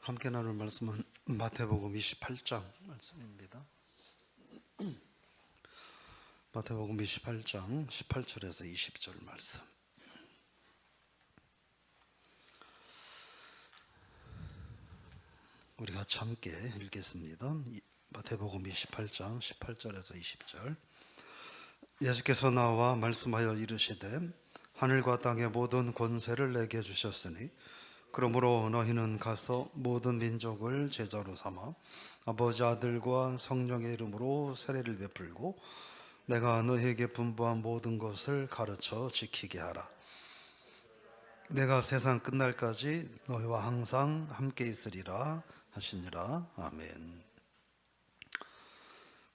함께 나눌 말씀은 마태복음 28장 말씀입니다. 마태복음 28장 18절에서 20절 말씀. 우리 같이 함께 읽겠습니다. 마태복음 28장 18절에서 20절. 예수께서 나와 말씀하여 이르시되 하늘과 땅의 모든 권세를 내게 주셨으니 그러므로 너희는 가서 모든 민족을 제자로 삼아 아버지 아들과 성령의 이름으로 세례를 베풀고 내가 너희에게 분부한 모든 것을 가르쳐 지키게 하라. 내가 세상 끝날까지 너희와 항상 함께 있으리라 하시니라. 아멘.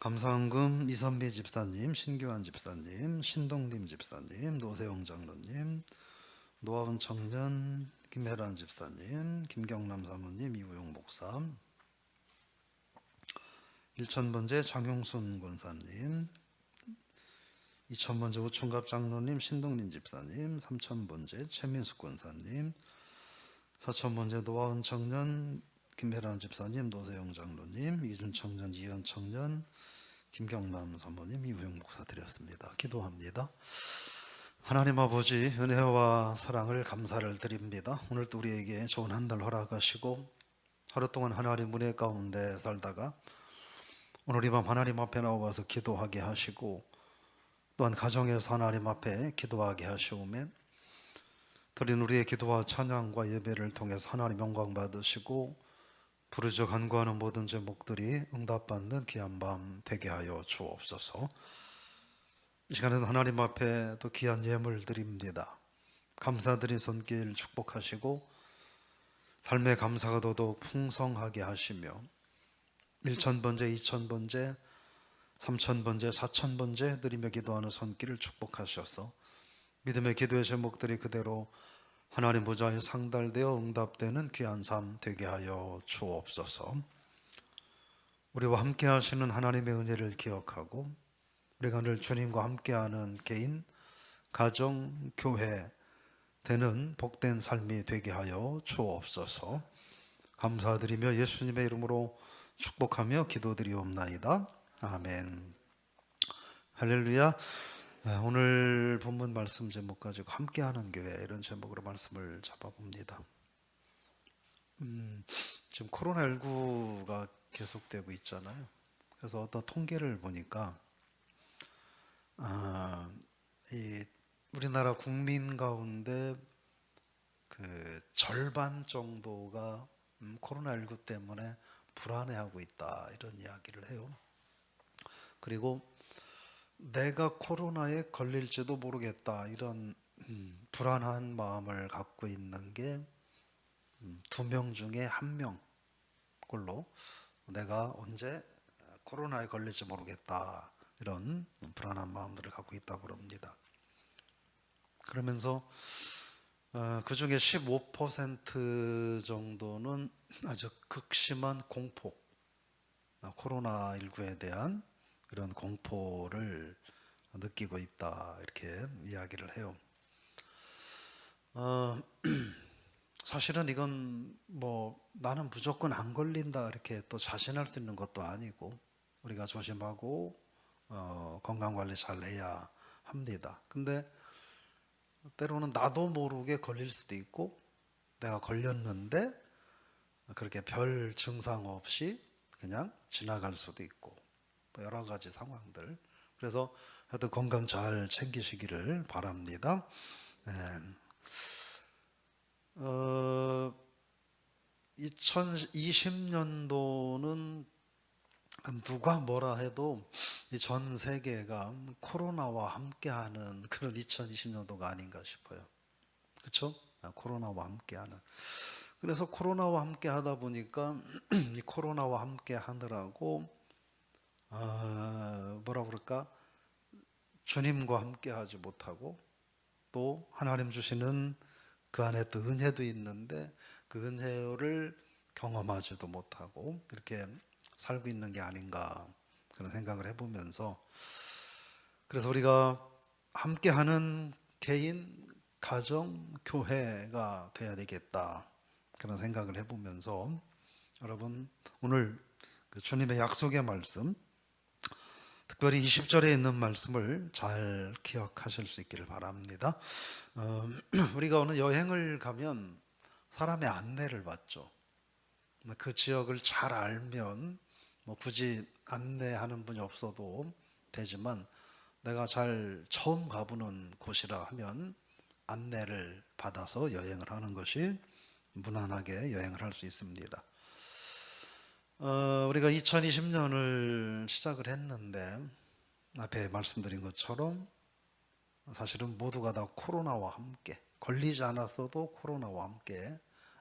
감사헌금 이선미 집사님, 신규환 집사님, 신동림 집사님, 노세영 장로님, 노아은 청년, 김혜란 집사님, 김경남 사모님, 이우용 목사, 1000번째 장용순 권사님, 2000번째 우충갑 장로님, 신동린 집사님, 3000번째 최민숙 권사님, 4000번째 노아은 청년, 김혜란 집사님, 노세영 장로님, 이준 청년, 이현 청년, 김경남 사모님, 이우용 목사 드렸습니다. 기도합니다. 하나님 아버지, 은혜와 사랑을 감사를 드립니다. 오늘도 우리에게 좋은 한 달 허락하시고 하루 동안 하나님 은혜 가운데 살다가 오늘 이 밤 하나님 앞에 나와서 기도하게 하시고 또한 가정에서 하나님 앞에 기도하게 하시오매 드린 우리의 기도와 찬양과 예배를 통해서 하나님 영광 받으시고 부르짖어 간구하는 모든 제목들이 응답받는 귀한 밤 되게 하여 주옵소서. 이 시간에도 하나님 앞에 또 귀한 예물 드립니다. 감사드린 손길 축복하시고 삶의 감사가 더더욱 풍성하게 하시며 1000번째, 2000번째, 3000번째, 4000번째 드리며 기도하는 손길을 축복하셔서 믿음의 기도의 제목들이 그대로 하나님 보좌에 상달되어 응답되는 귀한 삶 되게 하여 주옵소서. 우리와 함께 하시는 하나님의 은혜를 기억하고 우리가 늘 주님과 함께하는 개인, 가정, 교회 되는 복된 삶이 되게 하여 주옵소서. 감사드리며 예수님의 이름으로 축복하며 기도드리옵나이다. 아멘. 할렐루야. 오늘 본문 말씀 제목 가지고 함께하는 교회 이런 제목으로 말씀을 잡아봅니다. 지금 코로나19가 계속되고 있잖아요. 그래서 어떤 통계를 보니까 이 우리나라 국민 가운데 그 절반 정도가 코로나19 때문에 불안해하고 있다 이런 이야기를 해요. 그리고 내가 코로나에 걸릴지도 모르겠다 이런 불안한 마음을 갖고 있는 게 2명 중에 1명 꼴로 내가 언제 코로나에 걸릴지 모르겠다 이런 불안한 마음들을 갖고 있다고 합니다. 그러면서 그 중에 15% 정도는 아주 극심한 공포, 코로나19에 대한 그런 공포를 느끼고 있다 이렇게 이야기를 해요. 사실은 이건 뭐 나는 무조건 안 걸린다 이렇게 또 자신할 수 있는 것도 아니고 우리가 조심하고 건강관리 잘 해야 합니다. 근데 때로는 나도 모르게 걸릴 수도 있고 내가 걸렸는데 그렇게 별 증상 없이 그냥 지나갈 수도 있고 여러 가지 상황들. 그래서 하여튼 건강 잘 챙기시기를 바랍니다. 2020년도는 누가 뭐라 해도 전 세계가 코로나와 함께하는 그런 2020년도가 아닌가 싶어요. 그렇죠? 코로나와 함께하는. 그래서 코로나와 함께하다 보니까 이 코로나와 함께하느라고 뭐라 그럴까? 주님과 함께하지 못하고 또 하나님 주시는 그 안에 또 은혜도 있는데 그 은혜를 경험하지도 못하고 이렇게 살고 있는 게 아닌가 그런 생각을 해보면서 그래서 우리가 함께하는 개인, 가정, 교회가 돼야 되겠다 그런 생각을 해보면서 여러분 오늘 그 주님의 약속의 말씀, 특별히 20절에 있는 말씀을 잘 기억하실 수 있기를 바랍니다. 우리가 어느 여행을 가면 사람의 안내를 받죠. 그 지역을 잘 알면 굳이 안내하는 분이 없어도 되지만, 내가 잘 처음 가보는 곳이라 하면 안내를 받아서 여행을 하는 것이 무난하게 여행을 할 수 있습니다. 우리가 2020년을 시작을 했는데 앞에 말씀드린 것처럼 사실은 모두가 다 코로나와 함께, 걸리지 않았어도 코로나와 함께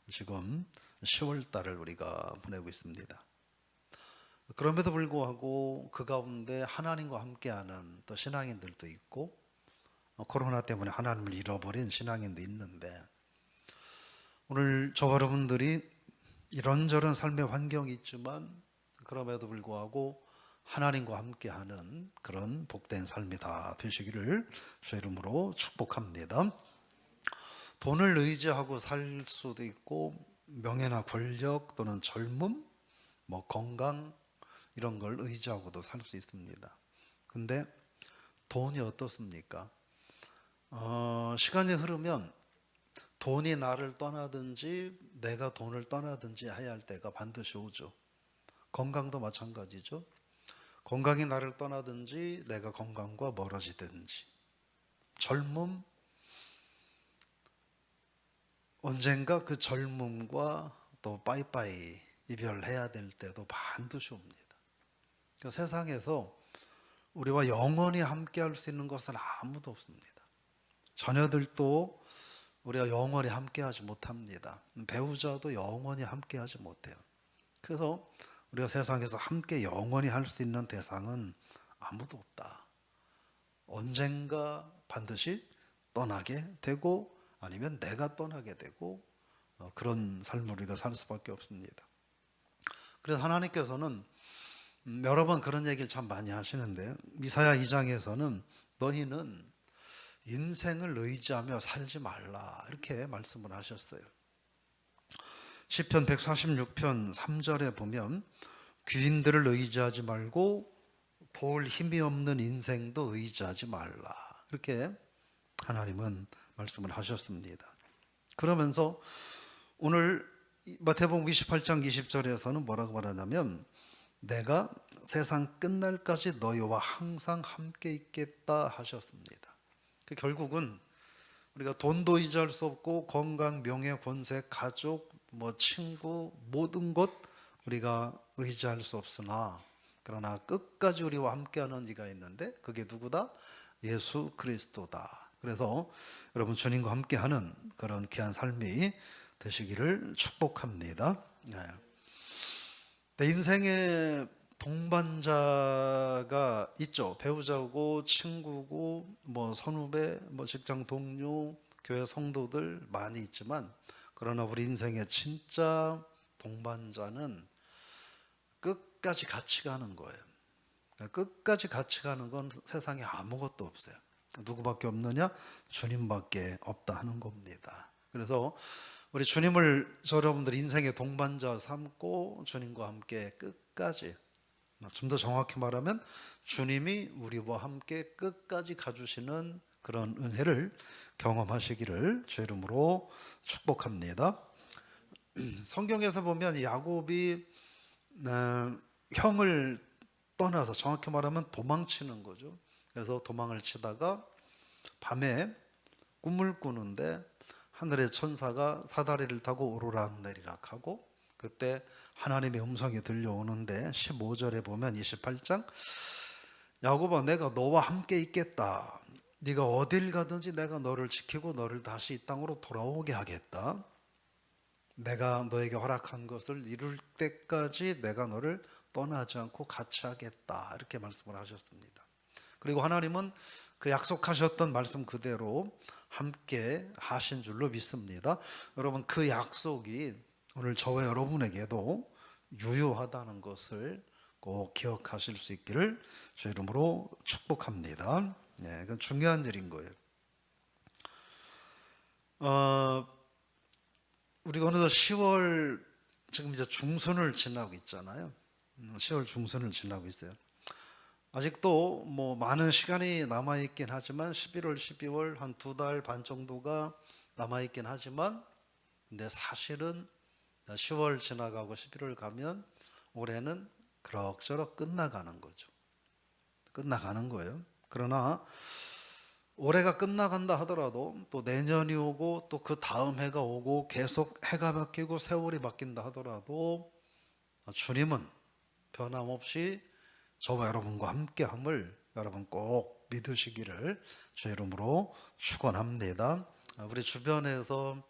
지금 10월 달을 우리가 보내고 있습니다. 그럼에도 불구하고 그 가운데 하나님과 함께하는 또 신앙인들도 있고, 코로나 때문에 하나님을 잃어버린 신앙인도 있는데, 오늘 저와 여러분들이 이런저런 삶의 환경이 있지만 그럼에도 불구하고 하나님과 함께하는 그런 복된 삶이 다 되시기를 주의 이름으로 축복합니다. 돈을 의지하고 살 수도 있고, 명예나 권력 또는 젊음, 건강 이런 걸 의지하고도 살 수 있습니다. 근데 돈이 어떻습니까? 시간이 흐르면 돈이 나를 떠나든지 내가 돈을 떠나든지 해야 할 때가 반드시 오죠. 건강도 마찬가지죠. 건강이 나를 떠나든지 내가 건강과 멀어지든지, 젊음, 언젠가 그 젊음과 또 빠이빠이 이별해야 될 때도 반드시 옵니다. 그 세상에서 우리와 영원히 함께 할 수 있는 것은 아무도 없습니다. 자녀들도 우리가 영원히 함께하지 못합니다. 배우자도 영원히 함께하지 못해요. 그래서 우리가 세상에서 함께 영원히 할 수 있는 대상은 아무도 없다. 언젠가 반드시 떠나게 되고, 아니면 내가 떠나게 되고, 그런 삶을 우리가 살 수밖에 없습니다. 그래서 하나님께서는 여러 번 그런 얘기를 참 많이 하시는데, 이사야 2장에서는 너희는 인생을 의지하며 살지 말라 이렇게 말씀을 하셨어요. 시편 146편 3절에 보면 귀인들을 의지하지 말고 도울 힘이 없는 인생도 의지하지 말라 이렇게 하나님은 말씀을 하셨습니다. 그러면서 오늘 마태복음 28장 20절에서는 뭐라고 말하냐면, 내가 세상 끝날까지 너희와 항상 함께 있겠다 하셨습니다. 결국은 우리가 돈도 의지할 수 없고, 건강, 명예, 권세, 가족, 친구, 모든 것 우리가 의지할 수 없으나, 그러나 끝까지 우리와 함께하는 이가 있는데 그게 누구다? 예수 그리스도다. 그래서 여러분 주님과 함께하는 그런 귀한 삶이 되시기를 축복합니다. 내 인생에 동반자가 있죠. 배우자고 친구고 선후배, 직장 동료, 교회 성도들 많이 있지만, 그러나 우리 인생의 진짜 동반자는 끝까지 같이 가는 거예요. 끝까지 같이 가는 건 세상에 아무것도 없어요. 누구밖에 없느냐? 주님밖에 없다 하는 겁니다. 그래서 우리 주님을 여러분들 인생의 동반자 삼고 주님과 함께 끝까지, 좀 더 정확히 말하면 주님이 우리와 함께 끝까지 가주시는 그런 은혜를 경험하시기를 주의 이름으로 축복합니다. 성경에서 보면 야곱이 형을 떠나서, 정확히 말하면 도망치는 거죠. 그래서 도망을 치다가 밤에 꿈을 꾸는데 하늘의 천사가 사다리를 타고 오르락내리락 하고, 그때 하나님의 음성이 들려오는데 15절에 보면 28장, 야곱아 내가 너와 함께 있겠다. 네가 어딜 가든지 내가 너를 지키고 너를 다시 이 땅으로 돌아오게 하겠다. 내가 너에게 허락한 것을 이룰 때까지 내가 너를 떠나지 않고 같이 하겠다 이렇게 말씀을 하셨습니다. 그리고 하나님은 그 약속하셨던 말씀 그대로 함께 하신 줄로 믿습니다. 여러분 그 약속이 오늘 저와 여러분에게도 유효하다는 것을 꼭 기억하실 수 있기를 주의 이름으로 축복합니다. 이건 중요한 일인 거예요. 우리가 어느덧 10월 지금 이제 중순을 지나고 있잖아요. 10월 중순을 지나고 있어요. 아직도 뭐 많은 시간이 남아있긴 하지만 11월, 12월 한 2달 반 정도가 남아있긴 하지만 근데 사실은 10월 지나가고 11월 가면 올해는 그럭저럭 끝나가는 거죠. 끝나가는 거예요. 그러나 올해가 끝나간다 하더라도 또 내년이 오고 또 그 다음 해가 오고 계속 해가 바뀌고 세월이 바뀐다 하더라도 주님은 변함없이 저와 여러분과 함께함을 여러분 꼭 믿으시기를 주의 이름으로 축원합니다. 우리 주변에서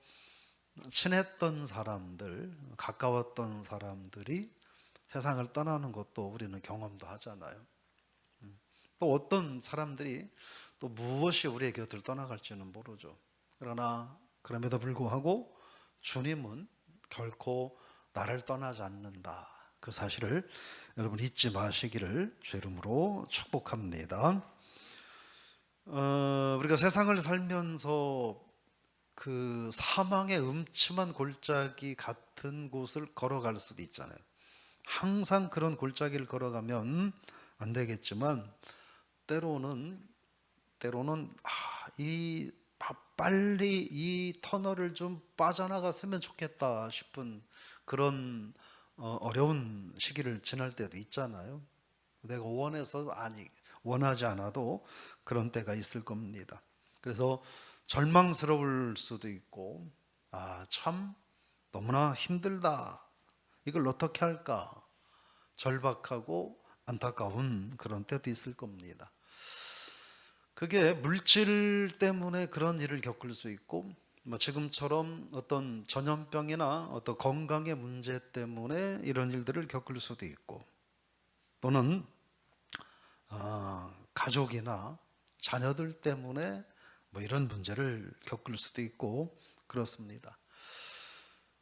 친했던 사람들, 가까웠던 사람들이 세상을 떠나는 것도 우리는 경험도 하잖아요. 또 어떤 사람들이 또 무엇이 우리의 곁을 떠나갈지는 모르죠. 그러나 그럼에도 불구하고 주님은 결코 나를 떠나지 않는다. 그 사실을 여러분 잊지 마시기를 주의 이름으로 축복합니다. 우리가 세상을 살면서 그 사망의 음침한 골짜기 같은 곳을 걸어갈 수도 있잖아요. 항상 그런 골짜기를 걸어가면 안 되겠지만 때로는 빨리 이 터널을 좀 빠져나갔으면 좋겠다 싶은 그런 어려운 시기를 지날 때도 있잖아요. 내가 원하지 않아도 그런 때가 있을 겁니다. 그래서 절망스러울 수도 있고 참 너무나 힘들다. 이걸 어떻게 할까? 절박하고 안타까운 그런 때도 있을 겁니다. 그게 물질 때문에 그런 일을 겪을 수 있고 지금처럼 어떤 전염병이나 어떤 건강의 문제 때문에 이런 일들을 겪을 수도 있고 또는 가족이나 자녀들 때문에 이런 문제를 겪을 수도 있고 그렇습니다.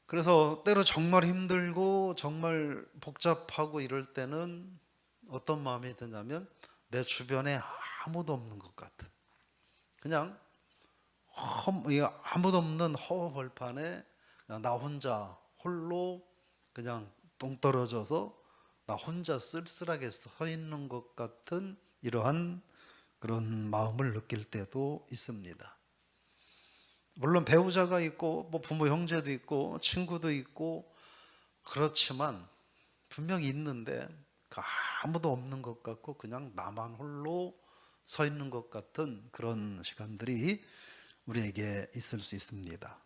그래서 때로 정말 힘들고 정말 복잡하고 이럴 때는 어떤 마음이 드냐면 내 주변에 아무도 없는 것 같은 그냥 아무도 없는 허허벌판에 나 혼자 홀로 그냥 동떨어져서 나 혼자 쓸쓸하게 서 있는 것 같은 이러한 그런 마음을 느낄 때도 있습니다. 물론 배우자가 있고 부모 형제도 있고 친구도 있고 그렇지만 분명히 있는데 아무도 없는 것 같고 그냥 나만 홀로 서 있는 것 같은 그런 시간들이 우리에게 있을 수 있습니다.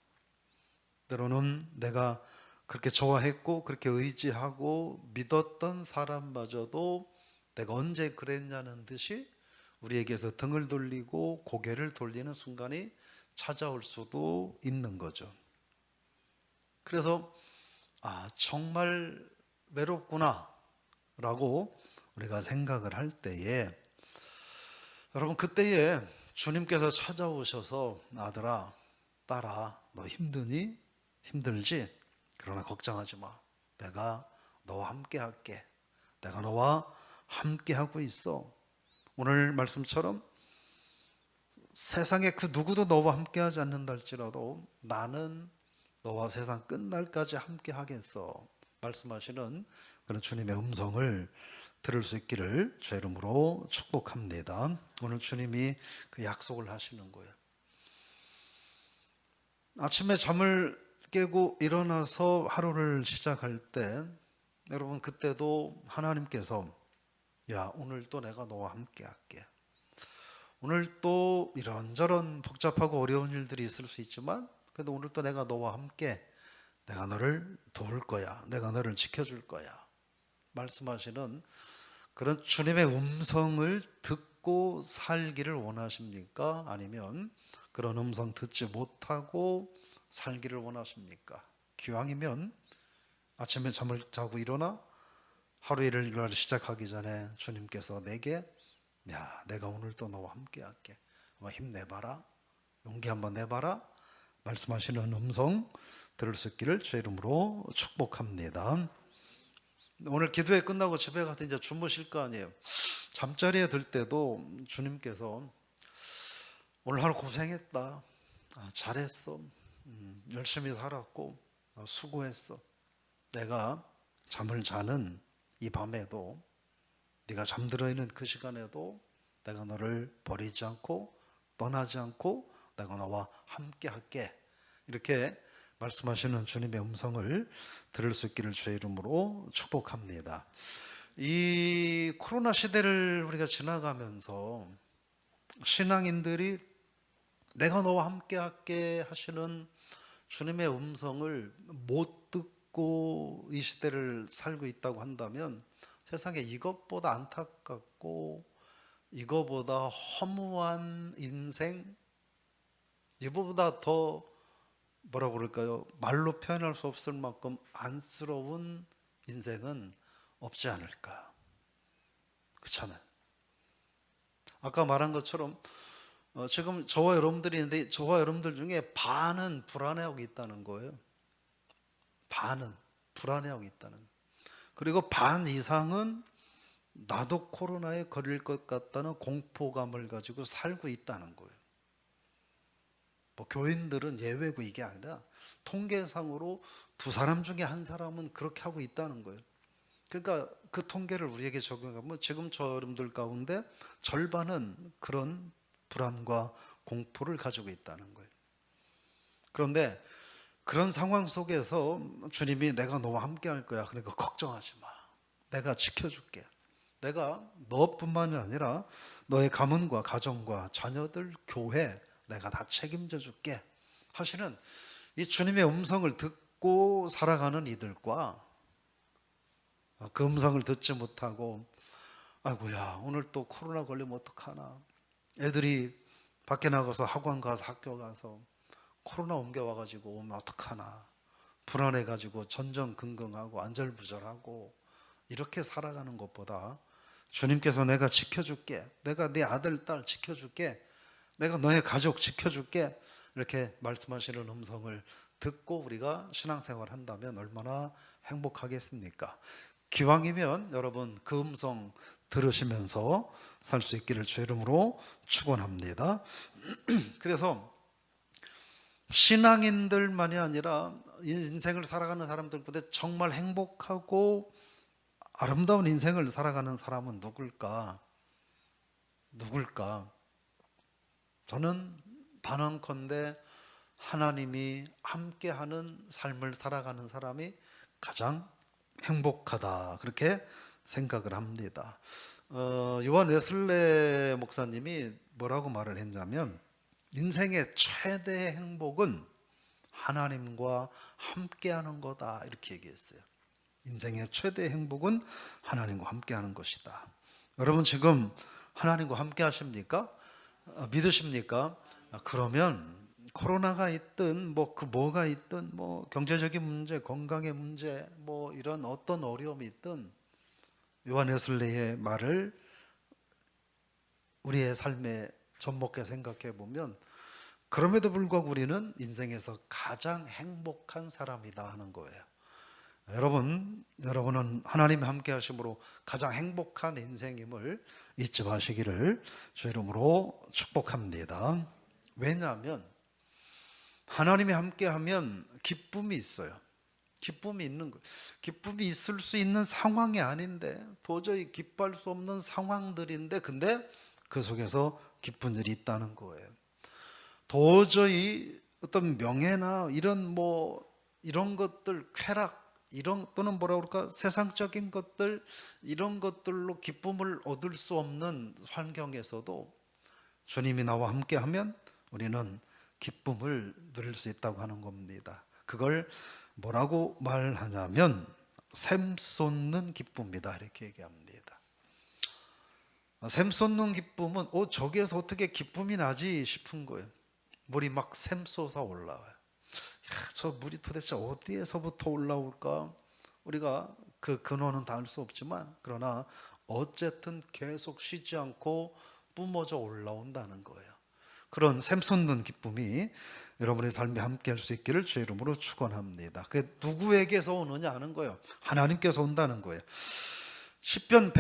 때로는 내가 그렇게 좋아했고 그렇게 의지하고 믿었던 사람마저도 내가 언제 그랬냐는 듯이 우리에게서 등을 돌리고 고개를 돌리는 순간이 찾아올 수도 있는 거죠. 그래서 정말 외롭구나 라고 우리가 생각을 할 때에 여러분 그때에 주님께서 찾아오셔서 아들아 딸아 너 힘드니? 힘들지? 그러나 걱정하지 마. 내가 너와 함께 할게. 내가 너와 함께 하고 있어. 오늘 말씀처럼 세상에 그 누구도 너와 함께 하지 않는다 할지라도 나는 너와 세상 끝날까지 함께 하겠어. 말씀하시는 그런 주님의 음성을 들을 수 있기를 주의 이름으로 축복합니다. 오늘 주님이 그 약속을 하시는 거예요. 아침에 잠을 깨고 일어나서 하루를 시작할 때 여러분 그때도 하나님께서 야 오늘 또 내가 너와 함께 할게. 오늘 또 이런저런 복잡하고 어려운 일들이 있을 수 있지만 그래도 오늘 또 내가 너와 함께 내가 너를 도울 거야. 내가 너를 지켜줄 거야. 말씀하시는 그런 주님의 음성을 듣고 살기를 원하십니까? 아니면 그런 음성 듣지 못하고 살기를 원하십니까? 기왕이면 아침에 잠을 자고 일어나 하루 일을 시작하기 전에 주님께서 내게 야 내가 오늘 또 너와 함께 할게. 힘내봐라. 용기 한번 내봐라. 말씀하시는 음성 들을 수 있기를 주의 이름으로 축복합니다. 오늘 기도회 끝나고 집에 가서 이제 주무실 거 아니에요. 잠자리에 들 때도 주님께서 오늘 하루 고생했다. 잘했어. 열심히 살았고 수고했어. 내가 잠을 자는 이 밤에도, 네가 잠들어 있는 그 시간에도 내가 너를 버리지 않고 떠나지 않고 내가 너와 함께 할게. 이렇게 말씀하시는 주님의 음성을 들을 수 있기를 주의 이름으로 축복합니다. 이 코로나 시대를 우리가 지나가면서 신앙인들이 내가 너와 함께 할게 하시는 주님의 음성을 못 듣고 이 시대를 살고 있다고 한다면 세상에 이것보다 안타깝고 이거보다 허무한 인생, 이거보다 더 뭐라고 그럴까요? 말로 표현할 수 없을 만큼 안쓰러운 인생은 없지 않을까. 그렇잖아요. 아까 말한 것처럼 지금 저와 여러분들이 있는데 저와 여러분들 중에 반은 불안해하고 있다는 거예요. 반은 불안해하고 있다는 거예요. 그리고 반 이상은 나도 코로나에 걸릴 것 같다는 공포감을 가지고 살고 있다는 거예요. 뭐 교인들은 예외고 이게 아니라 통계상으로 두 사람 중에 한 사람은 그렇게 하고 있다는 거예요. 그러니까 그 통계를 우리에게 적용하면 지금 저 여러분들 가운데 절반은 그런 불안과 공포를 가지고 있다는 거예요. 그런데 그런 상황 속에서 주님이 내가 너와 함께 할 거야. 그러니까 걱정하지 마. 내가 지켜줄게. 내가 너뿐만이 아니라 너의 가문과 가정과 자녀들, 교회 내가 다 책임져 줄게 하시는 이 주님의 음성을 듣고 살아가는 이들과 그 음성을 듣지 못하고 아이고야 오늘 또 코로나 걸리면 어떡하나, 애들이 밖에 나가서 학원 가서 학교 가서 코로나 옮겨와가지고 오면 어떡하나, 불안해가지고 전전긍긍하고 안절부절하고 이렇게 살아가는 것보다 주님께서 내가 지켜줄게, 내가 네 아들 딸 지켜줄게, 내가 너의 가족 지켜줄게 이렇게 말씀하시는 음성을 듣고 우리가 신앙생활 한다면 얼마나 행복하겠습니까? 기왕이면 여러분 그 음성 들으시면서 살 수 있기를 주의 이름으로 축원합니다. 그래서 신앙인들만이 아니라 인생을 살아가는 사람들보다 정말 행복하고 아름다운 인생을 살아가는 사람은 누굴까? 저는 단언컨대 하나님이 함께하는 삶을 살아가는 사람이 가장 행복하다, 그렇게 생각을 합니다. 요한 웨슬레 목사님이 뭐라고 말을 했냐면 인생의 최대의 행복은 하나님과 함께하는 거다, 이렇게 얘기했어요. 인생의 최대의 행복은 하나님과 함께하는 것이다. 여러분 지금 하나님과 함께 하십니까? 믿으십니까? 그러면 코로나가 있든 뭐가 있든 뭐 경제적인 문제, 건강의 문제, 뭐 이런 어떤 어려움이 있든 요한 웨슬레의 말을 우리의 삶에 접목해 생각해 보면 그럼에도 불구하고 우리는 인생에서 가장 행복한 사람이다 하는 거예요. 여러분은 하나님이 함께 하심으로 가장 행복한 인생임을 잊지 마시기를 주의 이름으로 축복합니다. 왜냐하면 하나님이 함께하면 기쁨이 있어요. 기쁨이 있는 거예요. 기쁨이 있을 수 있는 상황이 아닌데, 도저히 기뻐할 수 없는 상황들인데, 근데 그 속에서 기쁜 일이 있다는 거예요. 도저히 어떤 명예나 이런 것들, 쾌락, 또는 뭐라 그럴까, 세상적인 것들, 이런 것들로 기쁨을 얻을 수 없는 환경에서도 주님이 나와 함께하면 우리는 기쁨을 누릴 수 있다고 하는 겁니다. 그걸 뭐라고 말하냐면 샘솟는 기쁨이다, 이렇게 얘기합니다. 샘솟는 기쁨은 저기에서 어떻게 기쁨이 나지 싶은 거예요. 물이 막 샘솟아 올라와요. 저 물이 도대체 어디에서부터 올라올까? 우리가 그 근원은 다 알 수 없지만 그러나 어쨌든 계속 쉬지 않고 뿜어져 올라온다는 거예요. 그런 샘솟는 기쁨이 여러분의 삶에 함께 할 수 있기를 주의 이름으로 축원합니다. 그게 누구에게서 오느냐 하는 거예요. 하나님께서 온다는 거예요. 시편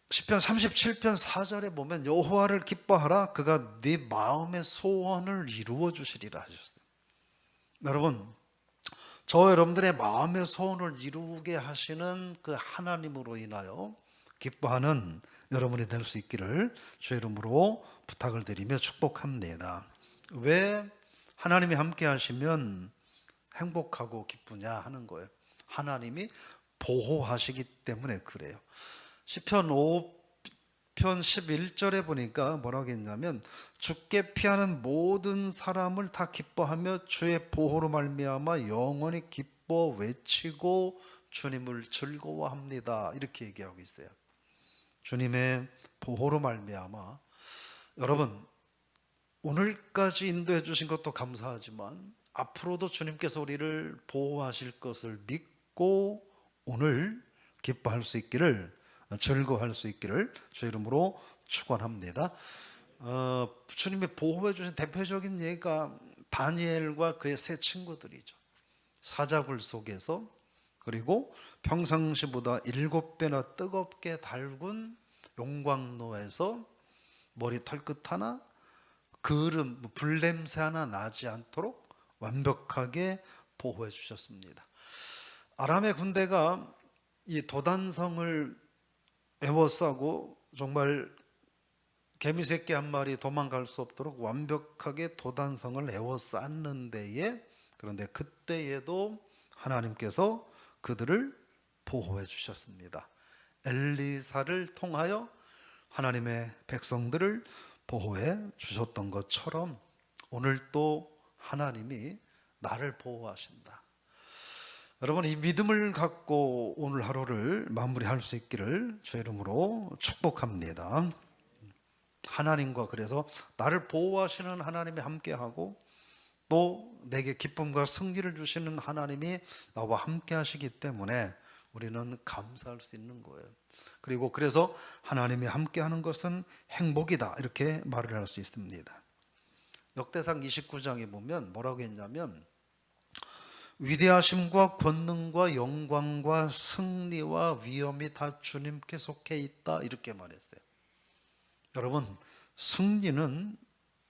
37편 4절에 보면 여호와를 기뻐하라, 그가 네 마음의 소원을 이루어 주시리라 하셨어요. 여러분, 저 여러분들의 마음의 소원을 이루게 하시는 그 하나님으로 인하여 기뻐하는 여러분이 될 수 있기를 주 이름으로 부탁을 드리며 축복합니다. 왜 하나님이 함께 하시면 행복하고 기쁘냐 하는 거예요. 하나님이 보호하시기 때문에 그래요. 시편 5편 11절에 보니까 뭐라고 했냐면 주께 피하는 모든 사람을 다 기뻐하며 주의 보호로 말미암아 영원히 기뻐 외치고 주님을 즐거워합니다. 이렇게 얘기하고 있어요. 주님의 보호로 말미암아, 여러분 오늘까지 인도해 주신 것도 감사하지만 앞으로도 주님께서 우리를 보호하실 것을 믿고 오늘 기뻐할 수 있기를, 즐거워할 수 있기를 주 이름으로 축원합니다. 주님의 보호해 주신 대표적인 예가 다니엘과 그의 세 친구들이죠. 사자굴 속에서, 그리고 평상시보다 7배나 뜨겁게 달군 용광로에서 머리털 끝 하나, 그름, 불냄새 하나 나지 않도록 완벽하게 보호해 주셨습니다. 아람의 군대가 이 도단성을 에워싸고 정말 개미새끼 한 마리 도망갈 수 없도록 완벽하게 도단성을 에워쌌는 데에, 그런데 그때에도 하나님께서 그들을 보호해 주셨습니다. 엘리사를 통하여 하나님의 백성들을 보호해 주셨던 것처럼 오늘 또 하나님이 나를 보호하신다. 여러분, 이 믿음을 갖고 오늘 하루를 마무리할 수 있기를 주 이름으로 축복합니다. 하나님과, 그래서 나를 보호하시는 하나님이 함께하고 또 내게 기쁨과 승리를 주시는 하나님이 나와 함께 하시기 때문에 우리는 감사할 수 있는 거예요. 그리고 그래서 하나님이 함께하는 것은 행복이다, 이렇게 말을 할 수 있습니다. 역대상 29장에 보면 뭐라고 했냐면 위대하심과 권능과 영광과 승리와 위엄이 다 주님께 속해 있다, 이렇게 말했어요. 여러분, 승리는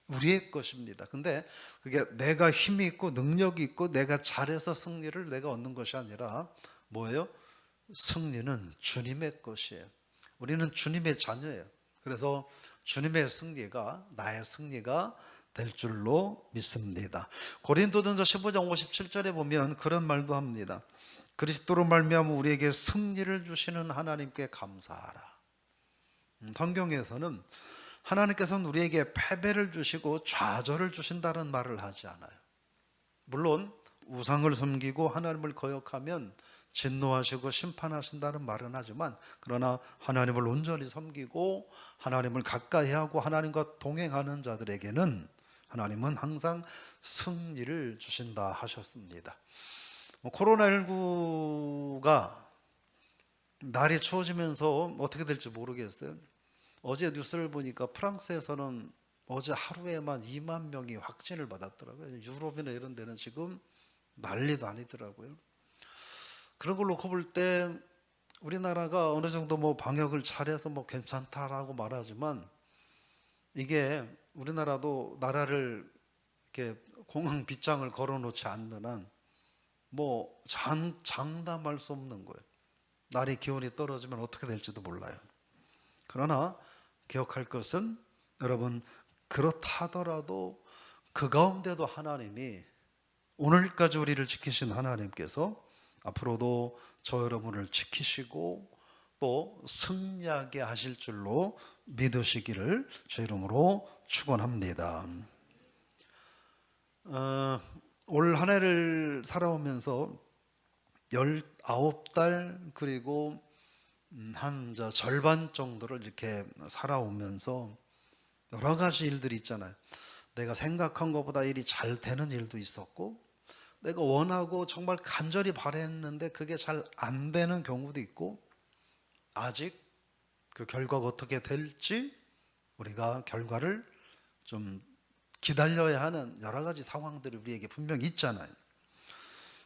우리의 것입니다. 근데 그게 내가 힘이 있고 능력이 있고 내가 잘해서 승리를 내가 얻는 것이 아니라 뭐예요? 승리는 주님의 것이에요. 우리는 주님의 자녀예요. 그래서 주님의 승리가 나의 승리가 될 줄로 믿습니다. 고린도전서 15장 57절에 보면 그런 말도 합니다. 그리스도로 말미암아 우리에게 승리를 주시는 하나님께 감사하라. 성경에서는 하나님께서는 우리에게 패배를 주시고 좌절을 주신다는 말을 하지 않아요. 물론 우상을 섬기고 하나님을 거역하면 진노하시고 심판하신다는 말은 하지만, 그러나 하나님을 온전히 섬기고 하나님을 가까이 하고 하나님과 동행하는 자들에게는 하나님은 항상 승리를 주신다 하셨습니다. 코로나19가 날이 추워지면서 어떻게 될지 모르겠어요. 어제 뉴스를 보니까 프랑스에서는 어제 하루에만 2만 명이 확진을 받았더라고요. 유럽이나 이런 데는 지금 난리도 아니더라고요. 그런 걸 놓고 볼 때 우리나라가 어느 정도 방역을 잘해서 괜찮다라고 말하지만, 이게 우리나라도 나라를 이렇게 공항 빗장을 걸어 놓지 않는 한 장담할 수 없는 거예요. 날이 기온이 떨어지면 어떻게 될지도 몰라요. 그러나 기억할 것은, 여러분, 그렇다더라도 그 가운데도 하나님이, 오늘까지 우리를 지키신 하나님께서 앞으로도 저 여러분을 지키시고 또 승리하게 하실 줄로 믿으시기를 주 이름으로 축원합니다. 올 한 해를 살아오면서 19달 그리고 한 절반 정도를 이렇게 살아오면서 여러 가지 일들이 있잖아요. 내가 생각한 것보다 일이 잘 되는 일도 있었고, 내가 원하고 정말 간절히 바랬는데 그게 잘 안 되는 경우도 있고, 아직 그 결과가 어떻게 될지 우리가 결과를 좀 기다려야 하는 여러 가지 상황들이 우리에게 분명히 있잖아요.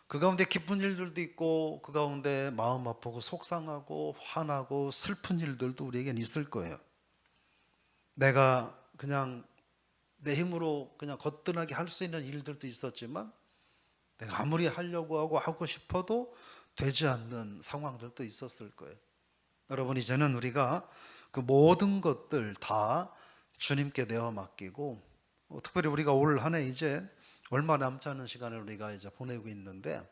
그 가운데 기쁜 일들도 있고, 그 가운데 마음 아프고 속상하고 화나고 슬픈 일들도 우리에겐 있을 거예요. 내가 그냥 내 힘으로 그냥 거뜬하게 할 수 있는 일들도 있었지만, 내가 아무리 하려고 하고 싶어도 되지 않는 상황들도 있었을 거예요. 여러분, 이제는 우리가 그 모든 것들 다 주님께 내어 맡기고, 특별히 우리가 올 한 해 이제 얼마 남지 않은 시간을 우리가 이제 보내고 있는데,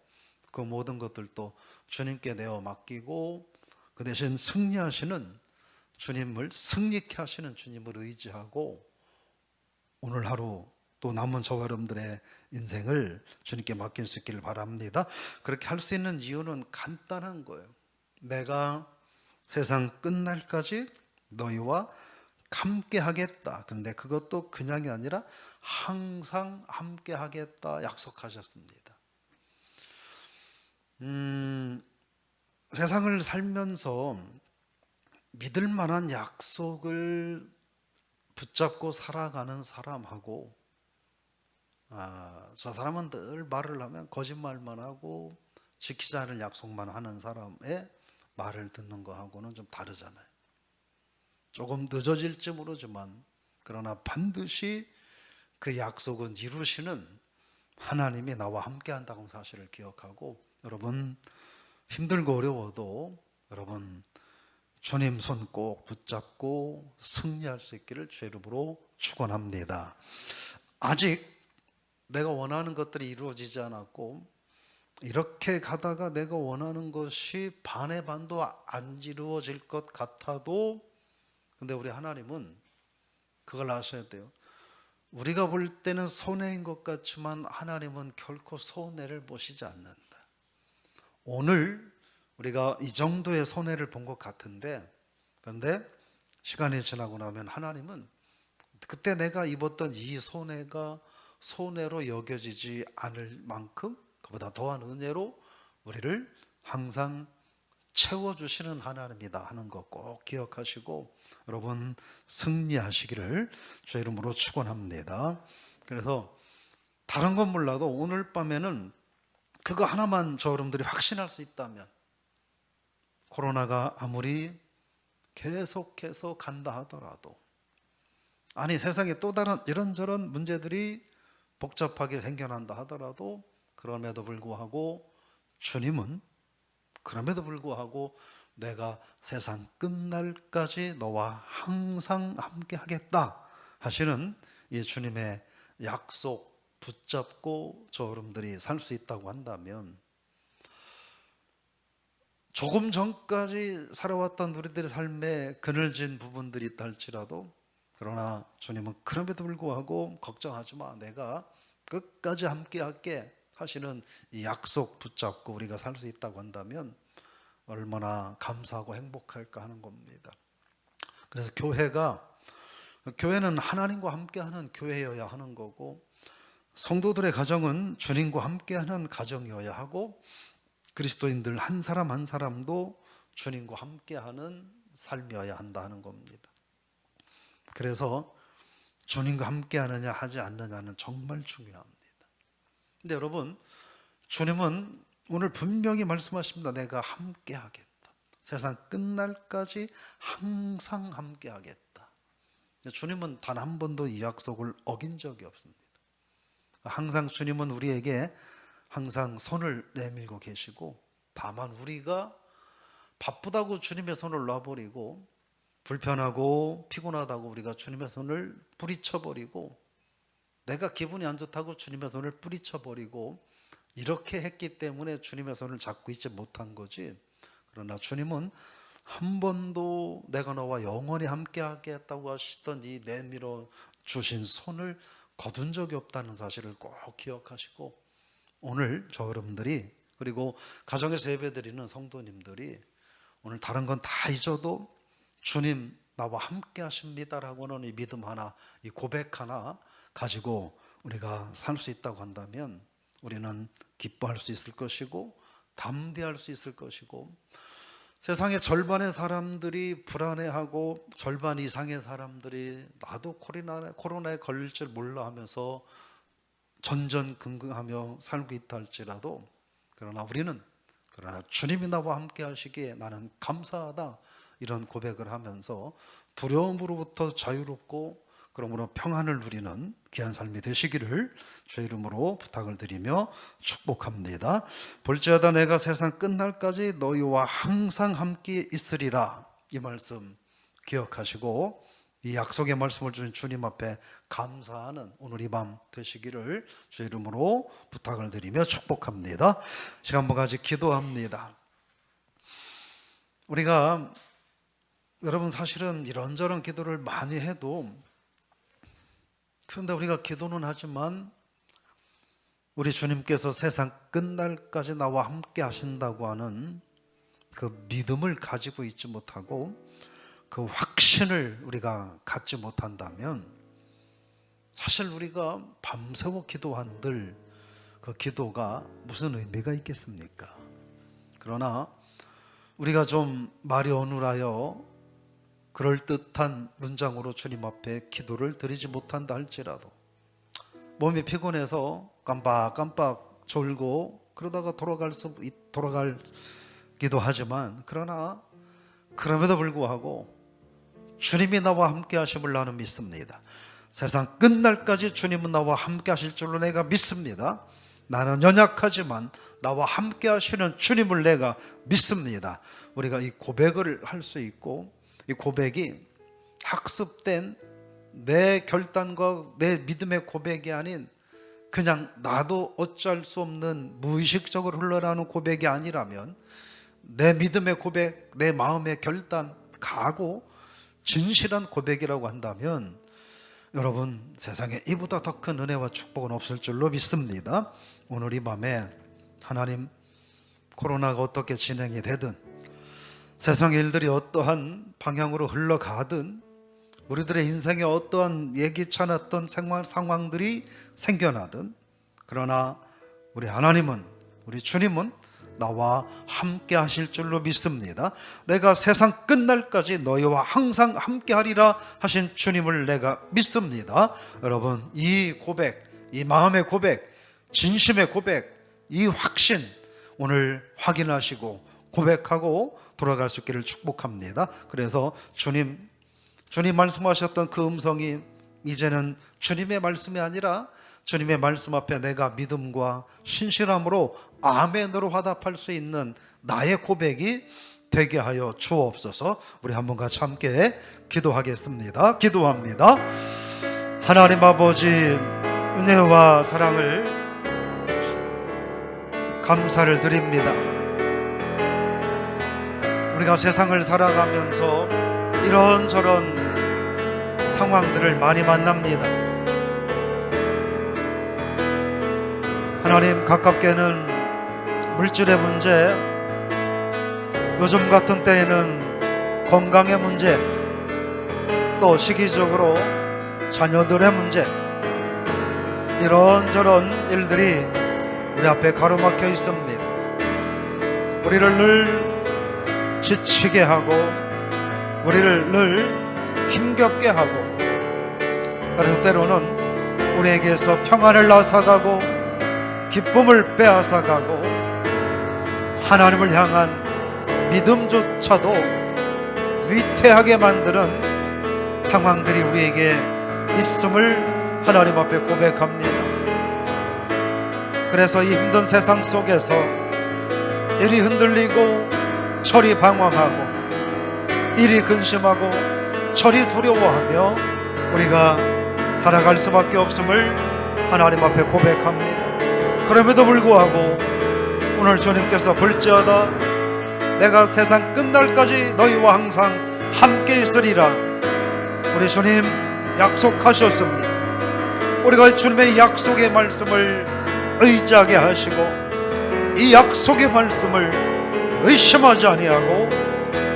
그 모든 것들도 주님께 내어 맡기고, 그 대신 승리하시는 주님을, 승리케 하시는 주님을 의지하고 오늘 하루 또 남은 저와 여러분들의 인생을 주님께 맡길 수 있기를 바랍니다. 그렇게 할 수 있는 이유는 간단한 거예요. 내가 세상 끝날까지 너희와 함께 하겠다. 그런데 그것도 그냥이 아니라 항상 함께 하겠다 약속하셨습니다. 세상을 살면서 믿을 만한 약속을 붙잡고 살아가는 사람하고, 저 사람은 늘 말을 하면 거짓말만 하고 지키지 않을 약속만 하는 사람의 말을 듣는 거하고는 좀 다르잖아요. 조금 늦어질지 모르지만 그러나 반드시 그 약속은 이루시는 하나님이 나와 함께 한다는 사실을 기억하고, 여러분 힘들고 어려워도 여러분 주님 손 꼭 붙잡고 승리할 수 있기를 주의 이름으로 축원합니다. 아직 내가 원하는 것들이 이루어지지 않았고, 이렇게 가다가 내가 원하는 것이 반의 반도 안 이루어질 것 같아도, 근데 우리 하나님은 그걸 아셔야 돼요. 우리가 볼 때는 손해인 것 같지만 하나님은 결코 손해를 보시지 않는다. 오늘 우리가 이 정도의 손해를 본 것 같은데, 그런데 시간이 지나고 나면 하나님은 그때 내가 입었던 이 손해가 손해로 여겨지지 않을 만큼 그보다 더한 은혜로 우리를 항상 채워주시는 하나님이다 하는 거 꼭 기억하시고, 여러분 승리하시기를 주의 이름으로 축원합니다. 그래서 다른 건 몰라도 오늘 밤에는 그거 하나만 저 여러분들이 확신할 수 있다면, 코로나가 아무리 계속해서 간다 하더라도, 아니 세상에 또 다른 이런저런 문제들이 복잡하게 생겨난다 하더라도, 그럼에도 불구하고 주님은 그럼에도 불구하고 내가 세상 끝날까지 너와 항상 함께 하겠다 하시는 이 주님의 약속 붙잡고 저 여러분들이 살 수 있다고 한다면, 조금 전까지 살아왔던 우리들의 삶에 그늘진 부분들이 있다 할지라도, 그러나 주님은 그럼에도 불구하고 걱정하지 마, 내가 끝까지 함께 할게 하시는 이 약속 붙잡고 우리가 살 수 있다고 한다면 얼마나 감사하고 행복할까 하는 겁니다. 그래서 교회는 하나님과 함께하는 교회여야 하는 거고, 성도들의 가정은 주님과 함께하는 가정이어야 하고, 그리스도인들 한 사람 한 사람도 주님과 함께하는 삶이어야 한다는 겁니다. 그래서 주님과 함께하느냐 하지 않느냐는 정말 중요합니다. 근데 여러분, 주님은 오늘 분명히 말씀하십니다. 내가 함께하겠다. 세상 끝날까지 항상 함께하겠다. 주님은 단 한 번도 이 약속을 어긴 적이 없습니다. 항상 주님은 우리에게 항상 손을 내밀고 계시고, 다만 우리가 바쁘다고 주님의 손을 놔버리고, 불편하고 피곤하다고 우리가 주님의 손을 뿌리쳐버리고, 내가 기분이 안 좋다고 주님의 손을 뿌리쳐버리고, 이렇게 했기 때문에 주님의 손을 잡고 있지 못한 거지, 그러나 주님은 한 번도 내가 너와 영원히 함께 하겠다고 하시던 이 내밀어 주신 손을 거둔 적이 없다는 사실을 꼭 기억하시고, 오늘 저 여러분들이, 그리고 가정에서 예배드리는 성도님들이 오늘 다른 건 다 잊어도 주님 나와 함께 하십니다라고는 이 믿음 하나, 이 고백 하나 가지고 우리가 살 수 있다고 한다면 우리는 기뻐할 수 있을 것이고 담대할 수 있을 것이고, 세상의 절반의 사람들이 불안해하고 절반 이상의 사람들이 나도 코로나에 걸릴 줄 몰라 하면서 전전긍긍하며 살고 있다 할지라도, 그러나 주님이 나와 함께 하시기에 나는 감사하다, 이런 고백을 하면서 두려움으로부터 자유롭고 그러므로 평안을 누리는 귀한 삶이 되시기를 주의 이름으로 부탁을 드리며 축복합니다. 볼지어다 내가 세상 끝날까지 너희와 항상 함께 있으리라. 이 말씀 기억하시고 이 약속의 말씀을 주신 주님 앞에 감사하는 오늘 이 밤 되시기를 주의 이름으로 부탁을 드리며 축복합니다. 시간 한번 같이 기도합니다. 우리가 여러분 사실은 이런저런 기도를 많이 해도, 그런데 우리가 기도는 하지만 우리 주님께서 세상 끝날까지 나와 함께 하신다고 하는 그 믿음을 가지고 있지 못하고 그 확신을 우리가 갖지 못한다면 사실 우리가 밤새워 기도한들 그 기도가 무슨 의미가 있겠습니까? 그러나 우리가 좀 말이 어눌하여 그럴듯한 문장으로 주님 앞에 기도를 드리지 못한다 할지라도, 몸이 피곤해서 깜빡깜빡 졸고 그러다가 돌아가기도 하지만, 그러나 그럼에도 불구하고 주님이 나와 함께 하심을 나는 믿습니다. 세상 끝날까지 주님은 나와 함께 하실 줄로 내가 믿습니다. 나는 연약하지만 나와 함께 하시는 주님을 내가 믿습니다. 우리가 이 고백을 할 수 있고, 이 고백이 학습된 내 결단과 내 믿음의 고백이 아닌 그냥 나도 어쩔 수 없는 무의식적으로 흘러나오는 고백이 아니라면, 내 믿음의 고백, 내 마음의 결단, 각오, 진실한 고백이라고 한다면 여러분 세상에 이보다 더 큰 은혜와 축복은 없을 줄로 믿습니다. 오늘 이 밤에 하나님, 코로나가 어떻게 진행이 되든, 세상의 일들이 어떠한 방향으로 흘러가든, 우리들의 인생에 어떠한 예기치 않았던 상황들이 생겨나든, 그러나 우리 하나님은, 우리 주님은 나와 함께 하실 줄로 믿습니다. 내가 세상 끝날까지 너희와 항상 함께 하리라 하신 주님을 내가 믿습니다. 여러분 이 고백, 이 마음의 고백, 진심의 고백, 이 확신 오늘 확인하시고 고백하고 돌아갈 수 있기를 축복합니다. 그래서 주님 말씀하셨던 그 음성이 이제는 주님의 말씀이 아니라 주님의 말씀 앞에 내가 믿음과 신실함으로 아멘으로 화답할 수 있는 나의 고백이 되게 하여 주옵소서. 우리 한번 같이 함께 기도하겠습니다. 기도합니다. 하나님 아버지, 은혜와 사랑을 감사를 드립니다. 우리가 세상을 살아가면서 이런저런 상황들을 많이 만납니다. 하나님, 가깝게는 물질의 문제, 요즘 같은 때에는 건강의 문제, 또 시기적으로 자녀들의 문제, 이런저런 일들이 우리 앞에 가로막혀 있습니다. 우리를 늘 지치게 하고 우리를 늘 힘겹게 하고, 그래서 때로는 우리에게서 평안을 앗아가고 기쁨을 빼앗아가고 하나님을 향한 믿음조차도 위태하게 만드는 상황들이 우리에게 있음을 하나님 앞에 고백합니다. 그래서 이 힘든 세상 속에서 이리 흔들리고 저리 방황하고 이리 근심하고 저리 두려워하며 우리가 살아갈 수밖에 없음을 하나님 앞에 고백합니다. 그럼에도 불구하고 오늘 주님께서 볼지어다 내가 세상 끝날까지 너희와 항상 함께 있으리라, 우리 주님 약속하셨습니다. 우리가 주님의 약속의 말씀을 의지하게 하시고 이 약속의 말씀을 의심하지 아니하고,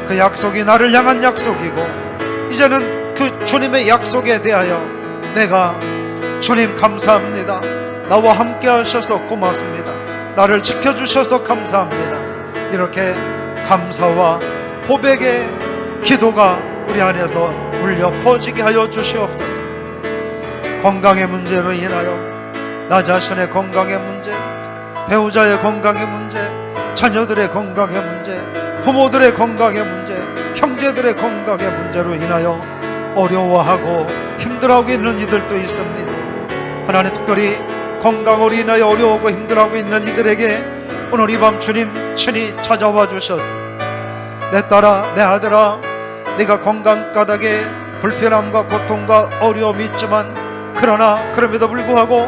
그 약속이 나를 향한 약속이고, 이제는 그 주님의 약속에 대하여 내가 주님 감사합니다, 나와 함께 하셔서 고맙습니다, 나를 지켜주셔서 감사합니다, 이렇게 감사와 고백의 기도가 우리 안에서 울려 퍼지게 하여 주시옵소서. 건강의 문제로 인하여 나 자신의 건강의 문제, 배우자의 건강의 문제, 자녀들의 건강의 문제, 부모들의 건강의 문제, 형제들의 건강의 문제로 인하여 어려워하고 힘들어하고 있는 이들도 있습니다. 하나님, 특별히 건강으로 인하여 어려워하고 힘들어하고 있는 이들에게 오늘 이 밤 주님 친히 찾아와 주셔서 내 딸아, 내 아들아, 네가 건강 까닭에 불편함과 고통과 어려움이 있지만 그러나 그럼에도 불구하고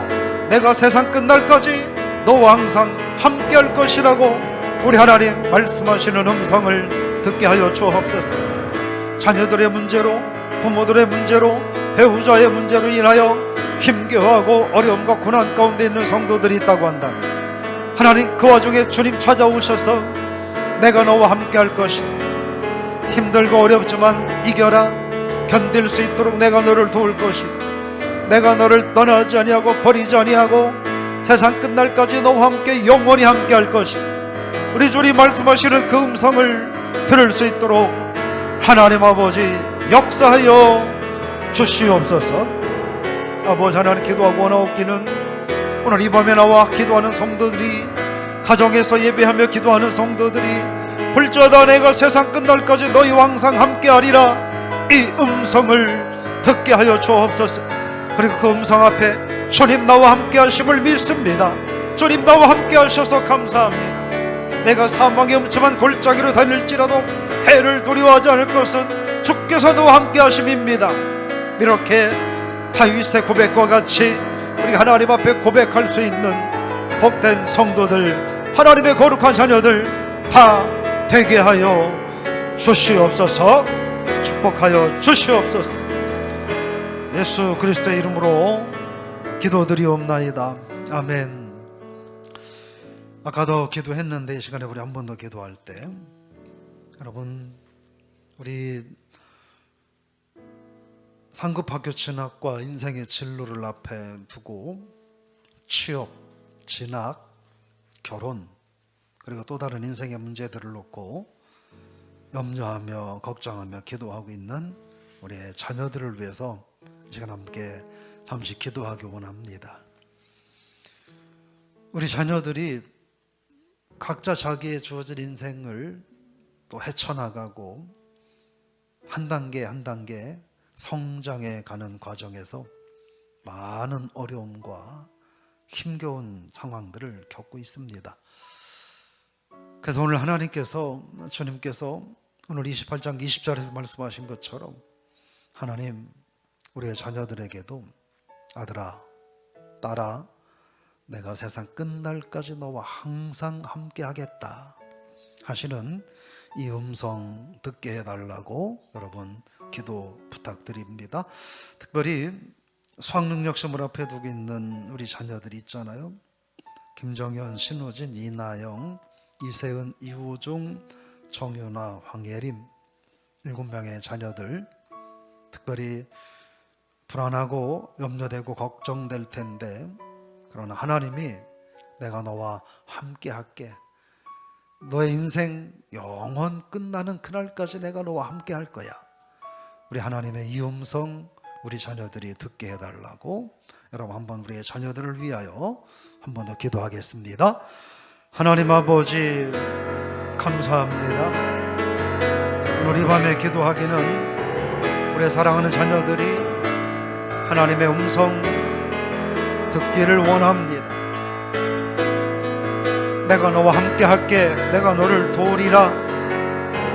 내가 세상 끝날까지 너와 항상 함께 할 것이라고 우리 하나님 말씀하시는 음성을 듣게 하여 주옵소서. 자녀들의 문제로, 부모들의 문제로, 배우자의 문제로 인하여 힘겨워하고 어려움과 고난 가운데 있는 성도들이 있다고 한다면 하나님, 그 와중에 주님 찾아오셔서 내가 너와 함께 할 것이다, 힘들고 어렵지만 이겨라, 견딜 수 있도록 내가 너를 도울 것이다, 내가 너를 떠나지 아니하고 버리지 아니하고 세상 끝날까지 너와 함께 영원히 함께 할 것이다, 우리 주님 말씀하시는 그 음성을 들을 수 있도록 하나님 아버지 역사하여 주시옵소서. 아버지 하나님, 기도하고 원하옵기는 오늘 이 밤에 나와 기도하는 성도들이, 가정에서 예배하며 기도하는 성도들이 볼지어다 내가 세상 끝날까지 너희와 항상 함께하리라, 이 음성을 듣게 하여 주옵소서. 그리고 그 음성 앞에 주님 나와 함께 하심을 믿습니다. 주님 나와 함께 하셔서 감사합니다. 내가 사망의 음침한 골짜기로 다닐지라도 해를 두려워하지 않을 것은 주께서 너와 함께 하심입니다. 이렇게 다윗의 고백과 같이 우리 하나님 앞에 고백할 수 있는 복된 성도들, 하나님의 거룩한 자녀들 다 되게 하여 주시옵소서. 축복하여 주시옵소서. 예수 그리스도의 이름으로 기도드리옵나이다. 아멘. 아까도 기도했는데 이 시간에 우리 한 번 더 기도할 때, 여러분, 우리 상급학교 진학과 인생의 진로를 앞에 두고 취업, 진학, 결혼, 그리고 또 다른 인생의 문제들을 놓고 염려하며 걱정하며 기도하고 있는 우리의 자녀들을 위해서 이 시간 함께 잠시 기도하기 원합니다. 우리 자녀들이 각자 자기의 주어진 인생을 또 헤쳐나가고 한 단계 한 단계 성장해 가는 과정에서 많은 어려움과 힘겨운 상황들을 겪고 있습니다. 그래서 오늘 하나님께서, 주님께서 오늘 28장 20절에서 말씀하신 것처럼 하나님, 우리의 자녀들에게도 아들아, 딸아, 내가 세상 끝날까지 너와 항상 함께 하겠다 하시는 이 음성 듣게 해달라고 여러분 기도 부탁드립니다. 특별히 수학능력 시험을 앞에 두고 있는 우리 자녀들이 있잖아요. 김정현, 신호진, 이나영, 이세은, 이우중, 정윤아, 황예림 7명의 자녀들, 특별히 불안하고 염려되고 걱정될 텐데, 그러나 하나님이 내가 너와 함께 할게, 너의 인생 영원 끝나는 그날까지 내가 너와 함께 할 거야, 우리 하나님의 이 음성 우리 자녀들이 듣게 해달라고 여러분 한번 우리의 자녀들을 위하여 한 번 더 기도하겠습니다. 하나님 아버지 감사합니다. 오늘 이 밤에 기도하기는 우리의 사랑하는 자녀들이 하나님의 음성 듣기를 원합니다. 내가 너와 함께 할게, 내가 너를 도우리라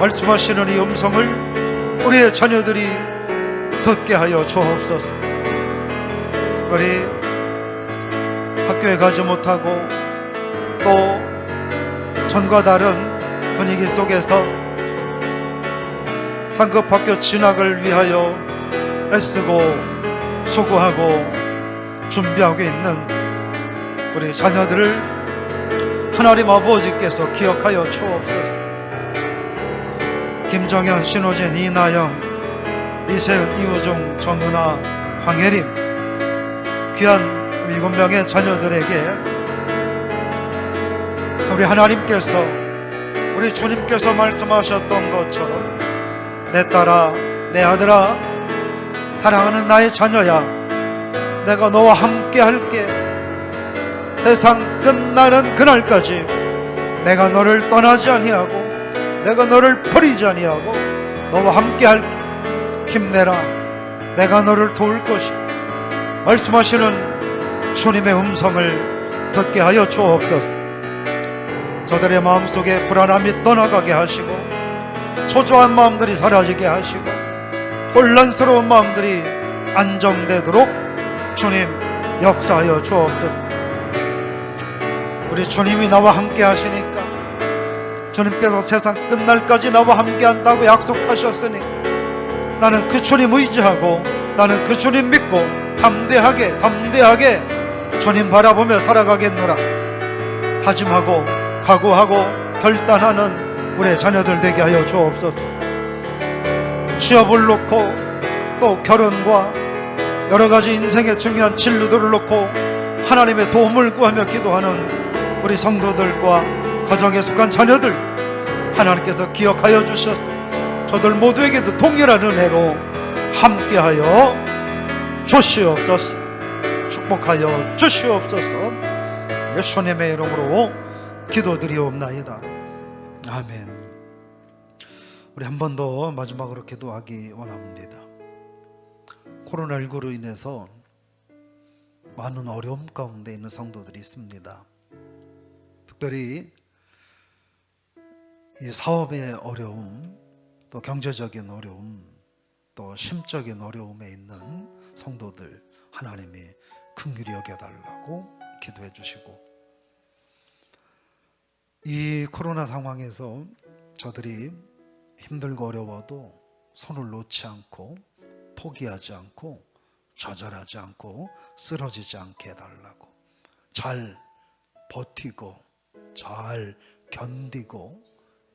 말씀하시는 이 음성을 우리의 자녀들이 듣게 하여 주옵소서. 특별히 학교에 가지 못하고 또 전과 다른 분위기 속에서 상급학교 진학을 위하여 애쓰고 수고하고 준비하고 있는 우리 자녀들을 하나님 아버지께서 기억하여 주옵소서. 김정현, 신호진, 이나영, 이세은, 이우중, 정은아, 황예림 귀한 7명의 자녀들에게 우리 하나님께서, 우리 주님께서 말씀하셨던 것처럼 내 딸아, 내 아들아, 사랑하는 나의 자녀야, 내가 너와 함께 할게, 세상 끝나는 그날까지 내가 너를 떠나지 아니하고 내가 너를 버리지 아니하고 너와 함께 할게, 힘내라, 내가 너를 도울 것이고 말씀하시는 주님의 음성을 듣게 하여 주옵소서. 저들의 마음속에 불안함이 떠나가게 하시고 초조한 마음들이 사라지게 하시고 혼란스러운 마음들이 안정되도록 주님 역사하여 주옵소서. 우리 주님이 나와 함께 하시니까, 주님께서 세상 끝날까지 나와 함께 한다고 약속하셨으니 나는 그 주님 의지하고 나는 그 주님 믿고 담대하게 주님 바라보며 살아가겠노라. 다짐하고 각오하고 결단하는 우리의 자녀들 되게 하여 주옵소서. 취업을 놓고 또 결혼과 여러가지 인생의 중요한 진로들을 놓고 하나님의 도움을 구하며 기도하는 우리 성도들과 가정에 속한 자녀들 하나님께서 기억하여 주셔서 저들 모두에게도 동일한 은혜로 함께하여 주시옵소서. 축복하여 주시옵소서. 예수님의 이름으로 기도드리옵나이다. 아멘. 우리 한 번 더 마지막으로 기도하기 원합니다. 코로나19로 인해서 많은 어려움 가운데 있는 성도들이 있습니다. 특별히 이 사업의 어려움, 또 경제적인 어려움, 또 심적인 어려움에 있는 성도들 하나님이 긍휼히 여겨달라고 기도해 주시고, 이 코로나 상황에서 저들이 힘들고 어려워도 손을 놓지 않고 포기하지 않고 좌절하지 않고 쓰러지지 않게 해달라고, 잘 버티고 잘 견디고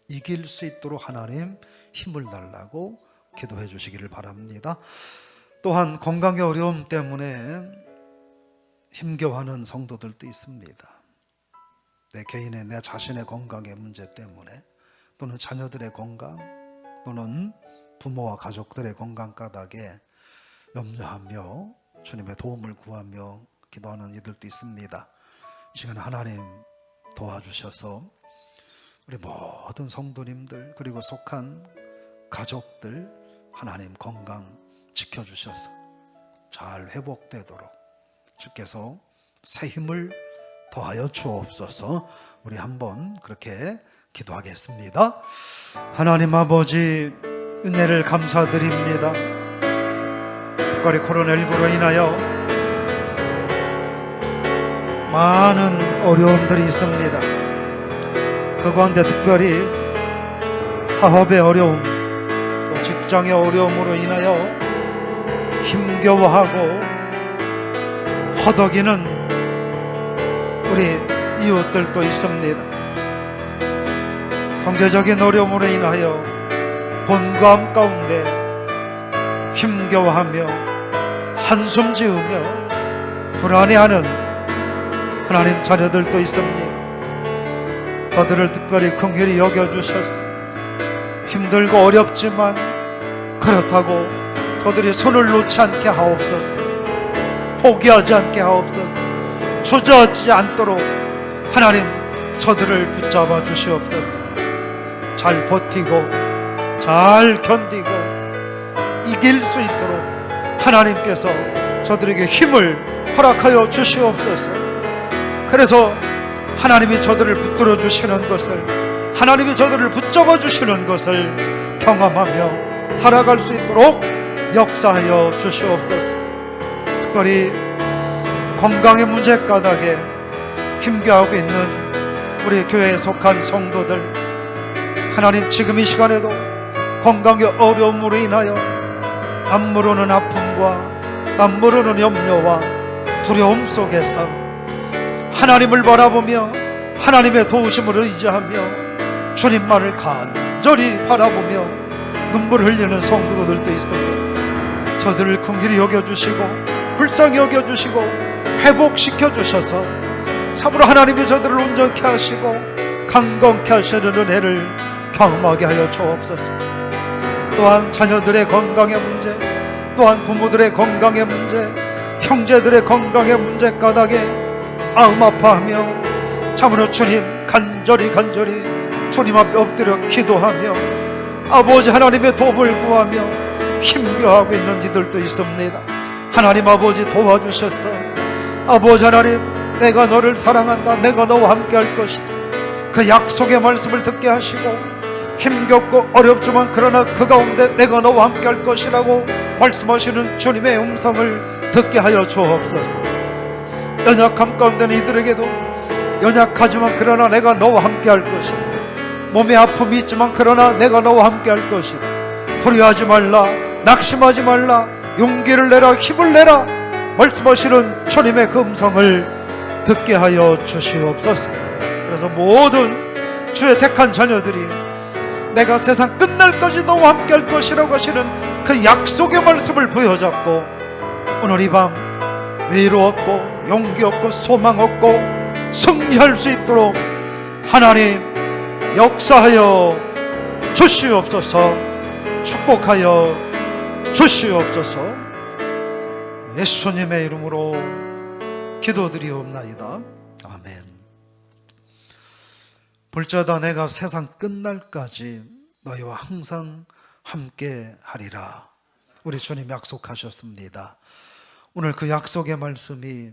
이길 수 있도록 하나님 힘을 달라고 기도해 주시기를 바랍니다. 또한 건강의 어려움 때문에 힘겨워하는 성도들도 있습니다. 내 개인의, 내 자신의 건강의 문제 때문에, 또는 자녀들의 건강, 또는 부모와 가족들의 건강 까닭에 염려하며 주님의 도움을 구하며 기도하는 이들도 있습니다. 이 시간에 하나님 도와주셔서 우리 모든 성도님들 그리고 속한 가족들 하나님 건강 지켜주셔서 잘 회복되도록 주께서 새 힘을 더하여 주옵소서. 우리 한번 그렇게 기도하겠습니다. 하나님 아버지, 은혜를 감사드립니다. 특별히 코로나19로 인하여 많은 어려움들이 있습니다. 그 가운데 특별히 사업의 어려움, 또 직장의 어려움으로 인하여 힘겨워하고 허덕이는 우리 이웃들도 있습니다. 경제적인 어려움으로 인하여 곤고함 가운데 힘겨워하며 한숨 지으며 불안해하는 하나님 자녀들도 있습니다. 저들을 특별히 긍휼히 여겨주셔서 힘들고 어렵지만 그렇다고 저들이 손을 놓지 않게 하옵소서. 포기하지 않게 하옵소서. 주저하지 않도록 하나님 저들을 붙잡아 주시옵소서. 잘 버티고 잘 견디고 이길 수 있도록 하나님께서 저들에게 힘을 허락하여 주시옵소서. 그래서 하나님이 저들을 붙들어 주시는 것을, 하나님이 저들을 붙잡아 주시는 것을 경험하며 살아갈 수 있도록 역사하여 주시옵소서. 특별히 건강의 문제 까닭에 힘겨워하고 있는 우리 교회에 속한 성도들, 하나님 지금 이 시간에도 건강의 어려움으로 인하여 남모르는 아픔과 남모르는 염려와 두려움 속에서 하나님을 바라보며 하나님의 도우심을 의지하며 주님만을 간절히 바라보며 눈물 흘리는 성도들도 있습니다. 저들을 긍휼히 여겨주시고 불쌍히 여겨주시고 회복시켜 주셔서 참으로 하나님이 저들을 온전케 하시고 강건케 하시는 은혜를 경험하게 하여 주옵소서. 또한 자녀들의 건강의 문제, 또한 부모들의 건강의 문제, 형제들의 건강의 문제 까닭에 마음 아파하며 참으로 주님 간절히 주님 앞에 엎드려 기도하며 아버지 하나님의 도움을 구하며 힘겨워하고 있는 이들도 있습니다. 하나님 아버지 도와주셔서 아버지 하나님, 내가 너를 사랑한다, 내가 너와 함께 할 것이다, 그 약속의 말씀을 듣게 하시고 힘겹고 어렵지만 그러나 그 가운데 내가 너와 함께 할 것이라고 말씀하시는 주님의 음성을 듣게 하여 주옵소서. 연약함 가운데는 이들에게도 연약하지만 그러나 내가 너와 함께 할 것이다, 몸에 아픔이 있지만 그러나 내가 너와 함께 할 것이다, 두려워하지 말라, 낙심하지 말라, 용기를 내라, 힘을 내라 말씀하시는 주님의 그 음성을 듣게 하여 주시옵소서. 그래서 모든 주의 택한 자녀들이 내가 세상 끝날까지 너와 함께 할 것이라고 하시는 그 약속의 말씀을 부여잡고 오늘 이 밤 위로 얻고 용기 얻고 소망 얻고 승리할 수 있도록 하나님 역사하여 주시옵소서. 축복하여 주시옵소서. 예수님의 이름으로 기도드리옵나이다. 아멘. 볼지어다 내가 세상 끝날까지 너희와 항상 함께 하리라. 우리 주님 약속하셨습니다. 오늘 그 약속의 말씀이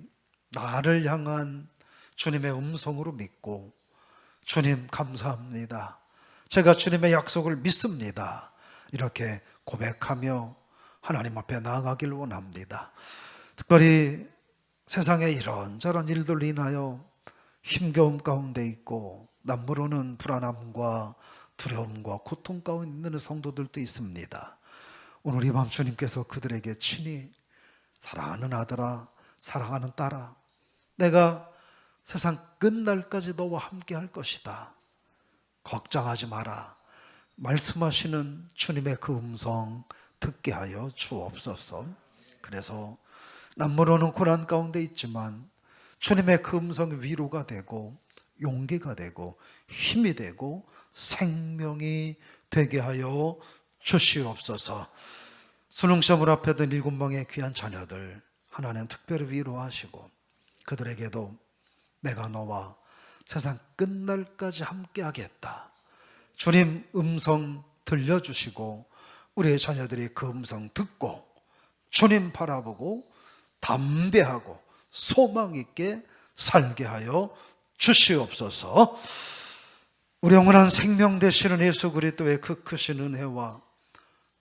나를 향한 주님의 음성으로 믿고, 주님 감사합니다, 제가 주님의 약속을 믿습니다, 이렇게 고백하며 하나님 앞에 나아가길 원합니다. 특별히 세상에 이런저런 일들로 인하여 힘겨움 가운데 있고 남모르는 불안함과 두려움과 고통 가운데 있는 성도들도 있습니다. 오늘 이 밤 주님께서 그들에게 친히 사랑하는 아들아, 사랑하는 딸아, 내가 세상 끝날까지 너와 함께 할 것이다, 걱정하지 마라 말씀하시는 주님의 그 음성 듣게 하여 주옵소서. 그래서 남모르는 고난 가운데 있지만 주님의 그 음성이 위로가 되고 용기가 되고 힘이 되고 생명이 되게 하여 주시옵소서. 수능시험을 앞에 둔 7명의 귀한 자녀들 하나님 특별히 위로하시고 그들에게도 내가 너와 세상 끝날까지 함께 하겠다, 주님 음성 들려주시고 우리의 자녀들이 그 음성 듣고 주님 바라보고 담대하고 소망 있게 살게 하여 주시옵소서. 우리 영원한 생명 되시는 예수 그리스도의 그 크신 은혜와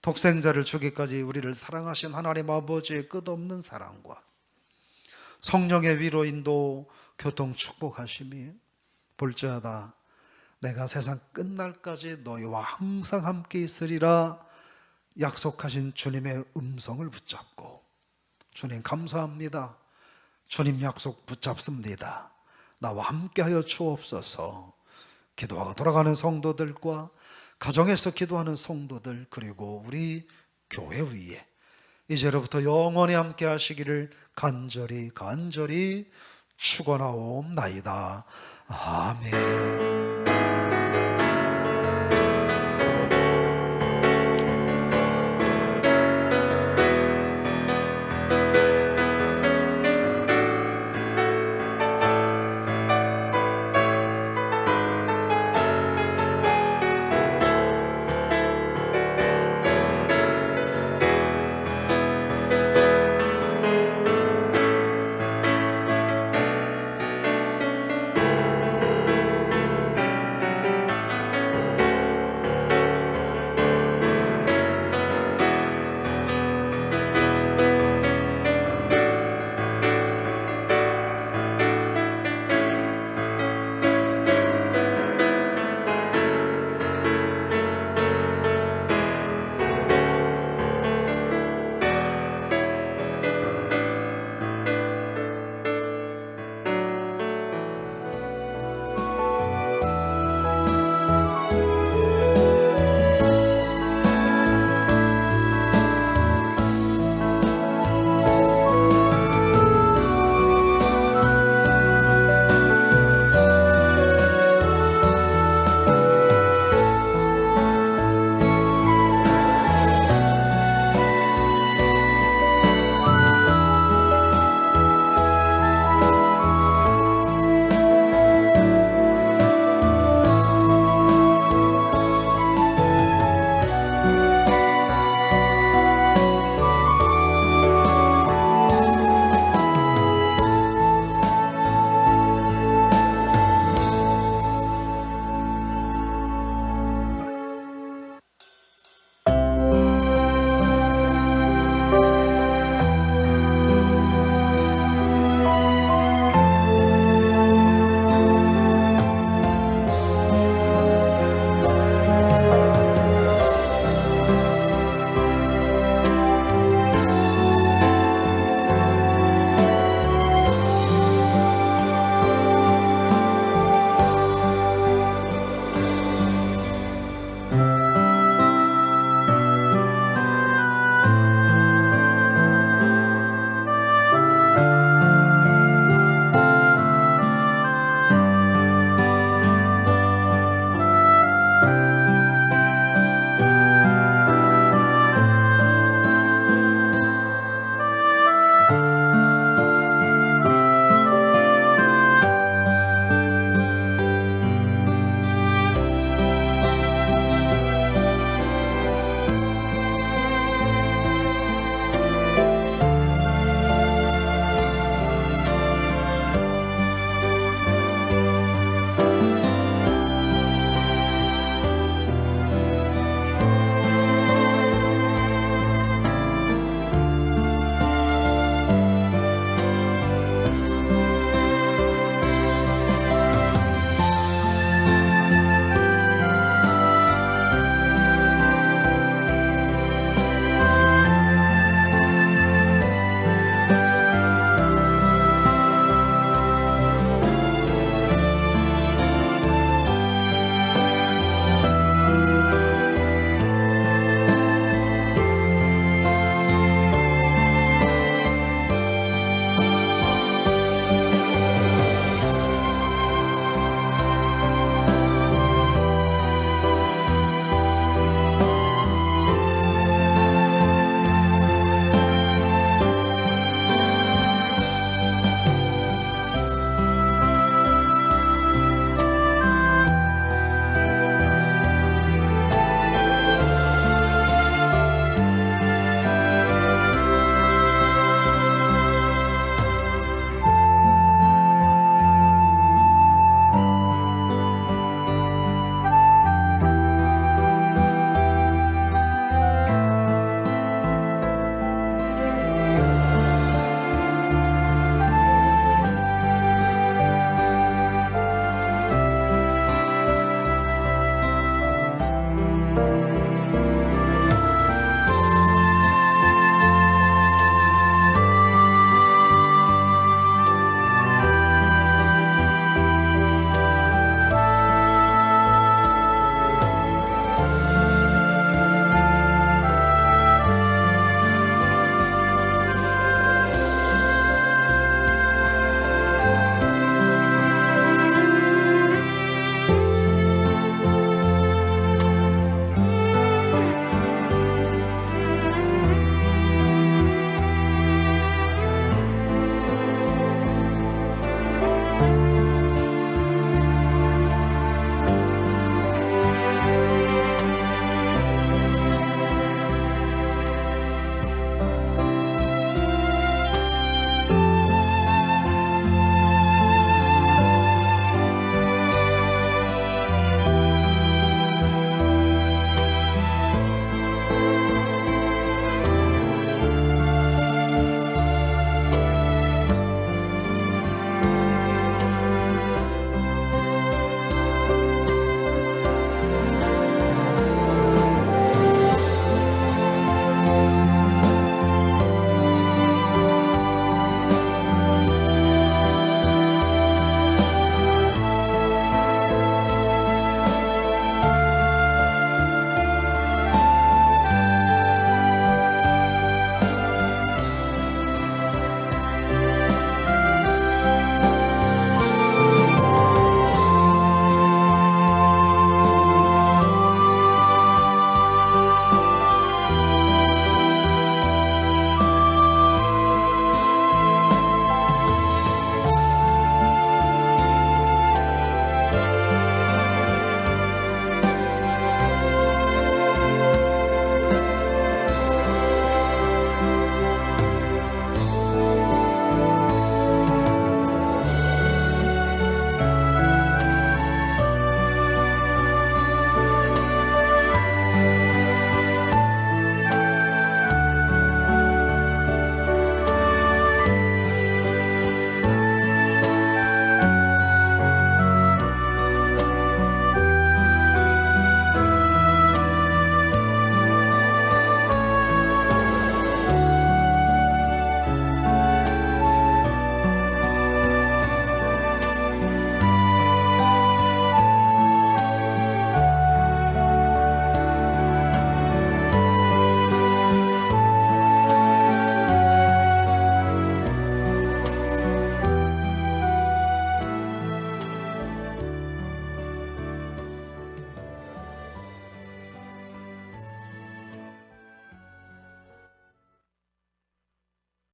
독생자를 주기까지 우리를 사랑하신 하나님 아버지의 끝없는 사랑과 성령의 위로 인도 교통 축복하심이 볼지어다 내가 세상 끝날까지 너희와 항상 함께 있으리라 약속하신 주님의 음성을 붙잡고, 주님 감사합니다, 주님 약속 붙잡습니다, 나와 함께하여 주옵소서. 기도하고 돌아가는 성도들과 가정에서 기도하는 성도들 그리고 우리 교회 위에 이제로부터 영원히 함께 하시기를 간절히 축원하옵나이다. 아멘.